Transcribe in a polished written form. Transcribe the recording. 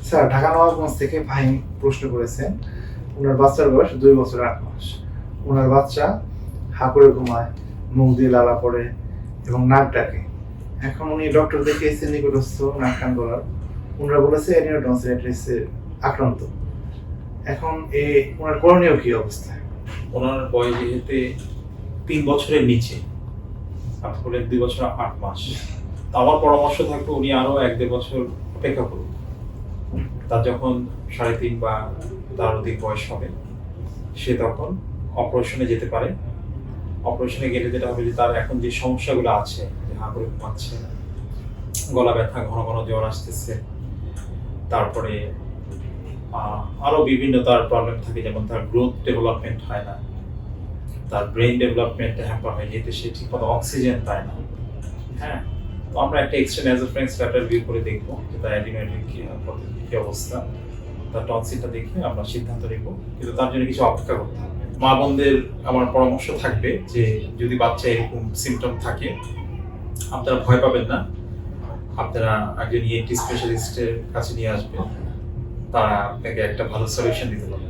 Sir, Dhaka Nawabganj থেকে ফাহিম প্রশ্ন করেছেন। ওনার বাচ্চার বয়স 2 বছর 8 মাস। ওনার বাচ্চা হা করে ঘুমায়, মুখ দিয়ে লালা পড়ে এবং নাক ডাকে। এখন উনি ডক্টর দেখিয়েছেন নিকটস্থ নাক কান গলার। ওনারা বলেছে অ্যাডিনোটনসিলাইটিসে আক্রান্ত। এখন ওনার করণীয় কি অবস্থা? ওনার বয়স যেহেতু 3 বছরের নিচে, আপনি বললেন 2 বছর 8 মাস, তো আমার পরামর্শ থাকবে উনি আরো 1-1.5 বছর অপেক্ষা করুন। তার যখন 3.5 বা তার অধিক বয়স হবে, সে তখন অপারেশনে যেতে পারে। অপারেশনে গেলে যেটা হবে যে তার এখন যে সমস্যাগুলো আছে, যে হা করে ঘুমাচ্ছে, গলা ব্যথা, ঘন ঘন জ্বর আসতেছে, তারপরে আরো বিভিন্ন তার প্রবলেম থাকে, যেমন তার গ্রোথ ডেভেলপমেন্ট হয় না, তার ব্রেন ডেভেলপমেন্টে হ্যাম্পার হয়, যেহেতু সে ঠিকমতো অক্সিজেন পায় না। হ্যাঁ, তো আমরা একটা এক্সট্রা নেজোফ্রেন্স ল্যাটার ভিউ করে দেখবো যে তার অ্যাডিনোয়েডের কি অবস্থা, তার টনসিলটা দেখে আমরা সিদ্ধান্ত নেব, কিন্তু তার জন্য কিছু অপেক্ষা করতে হবে। মা বোনদের আমার পরামর্শ থাকবে যে যদি বাচ্চা এরকম সিমটম থাকে, আপনারা ভয় পাবেন না, আপনারা একজন ইএনটি স্পেশালিস্টের কাছে নিয়ে আসবেন, তারা আপনাকে একটা ভালো সলিউশন দিতে পারবে।